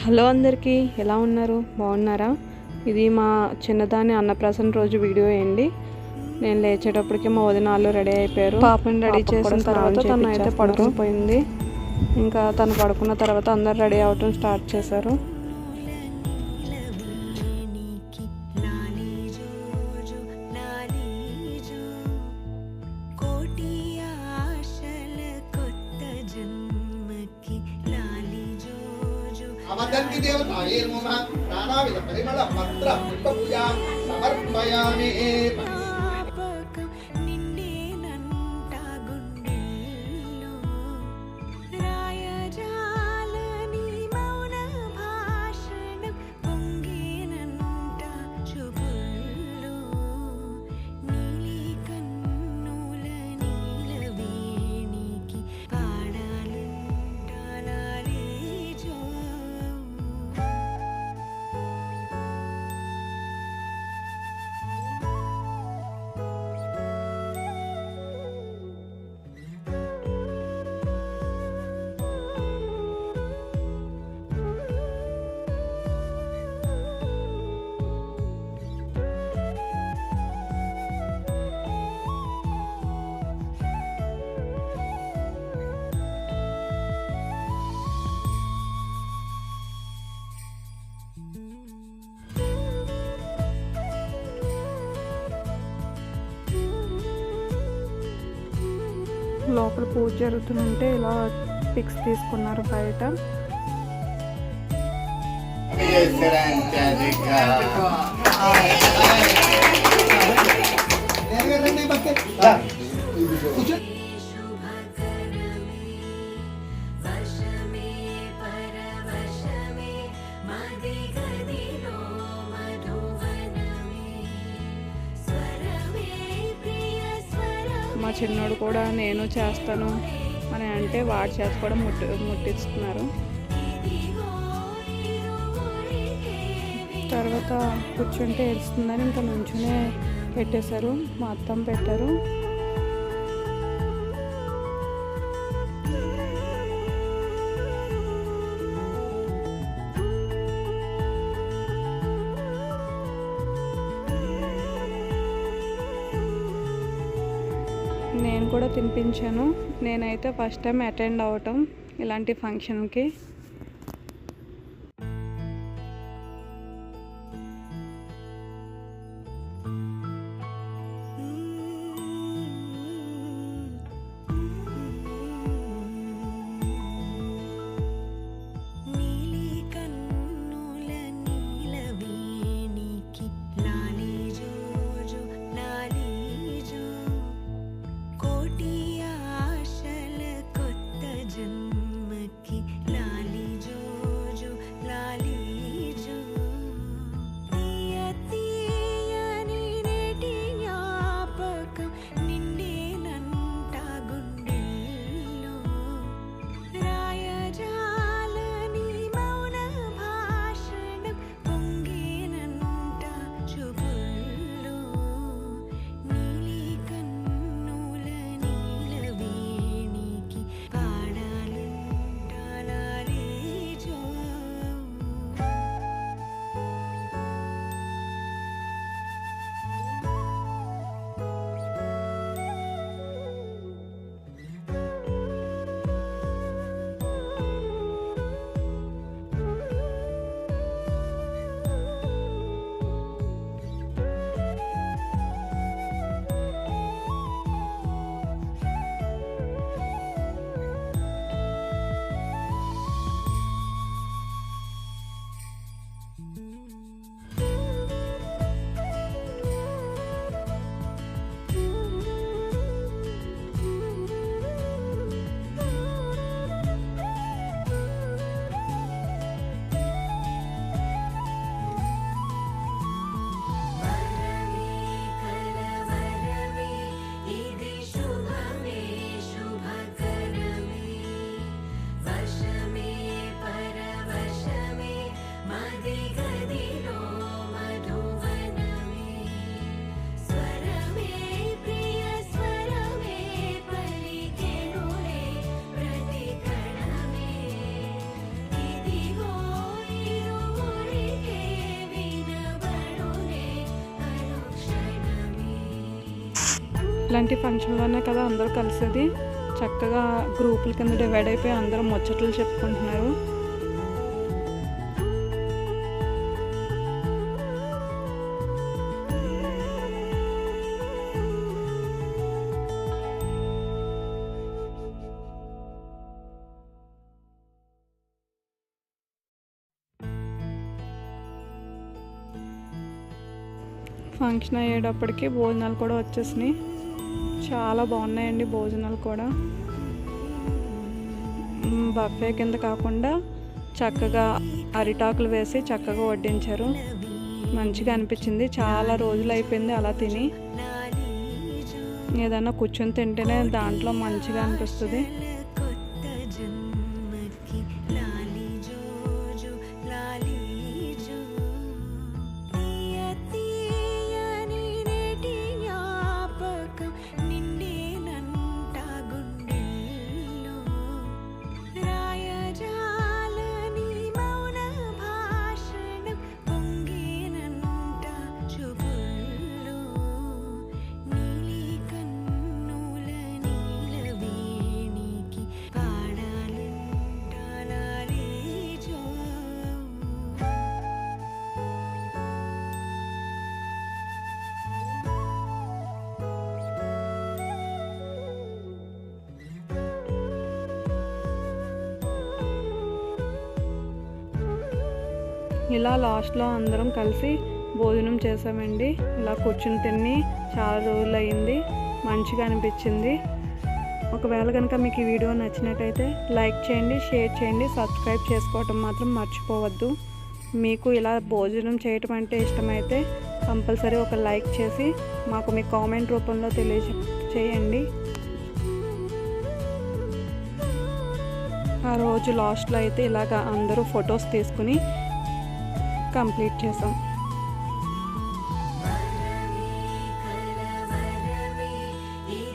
Hello అందరికీ, ఎలా ఉన్నారు? బాగున్నారా? ఇది మా చిన్నదాని అన్నప్రాసన రోజు వీడియో అండి. నేను లేచేటప్పటికి మా వదినాలు రెడీ అయిపోయారు. పాపని రెడీ చేసిన తర్వాత తను అయితే పడుకుపోయింది. ఇంకా తను పడుకున్న తర్వాత అందరు రెడీ అవటం స్టార్ట్ చేశారు. अवदन्ति देवतायैर्मुमा नानाविध परिमल पत्र पुष्पपूजा समर्पयामि। లోపల పూజ జరుగుతుంటే ఇలా పిక్స్ తీసుకున్నారు బయట. మా చిన్నోడు కూడా నేను చేస్తాను అని అంటే వాడి చేత కూడా ముట్టిస్తున్నారు. తర్వాత కూర్చుంటే ఏడుస్తుందని ఇంకా నుంచునే పెట్టేశారు. మా అత్తమ్మ పెట్టారు. నేను కూడా తినిపించాను. నేనైతే ఫస్ట్ టైం అటెండ్ అవ్వటం ఇలాంటి ఫంక్షన్కి. కోటి ఆశల కొత్త జన్మకి లాలి ఇట్లాంటి ఫంక్షన్లోనే కదా అందరూ కలిసేది. చక్కగా గ్రూపుల కింద డివైడ్ అయిపోయి అందరూ ముచ్చట్లు చెప్పుకుంటున్నారు. ఫంక్షన్ అయ్యేటప్పటికి భోజనాలు కూడా వచ్చేసినాయి. చాలా బాగున్నాయండి భోజనాలు కూడా. బఫే కింద కాకుండా చక్కగా అరిటాకులు వేసి చక్కగా వడ్డించారు. మంచిగా అనిపించింది. చాలా రోజులు అయిపోయింది అలా తిని. ఏదైనా కూర్చొని తింటేనే దాంట్లో మంచిగా అనిపిస్తుంది. ఇలా లాస్ట్లో అందరం కలిసి భోజనం చేసామండి. ఇలా కూర్చుని తిని చాలా రోజులు అయింది. మంచిగా అనిపించింది. ఒకవేళ కనుక మీకు ఈ వీడియో నచ్చినట్టయితే లైక్ చేయండి, షేర్ చేయండి, సబ్స్క్రైబ్ చేసుకోవటం మాత్రం మర్చిపోవద్దు. మీకు ఇలా భోజనం చేయటం అంటే ఇష్టమైతే కంపల్సరీ ఒక లైక్ చేసి మాకు మీ కామెంట్ రూపంలో తెలియజేయండి. ఆ రోజు లాస్ట్లో అయితే ఇలాగ అందరూ ఫొటోస్ తీసుకుని కంప్లీట్ చేసాం.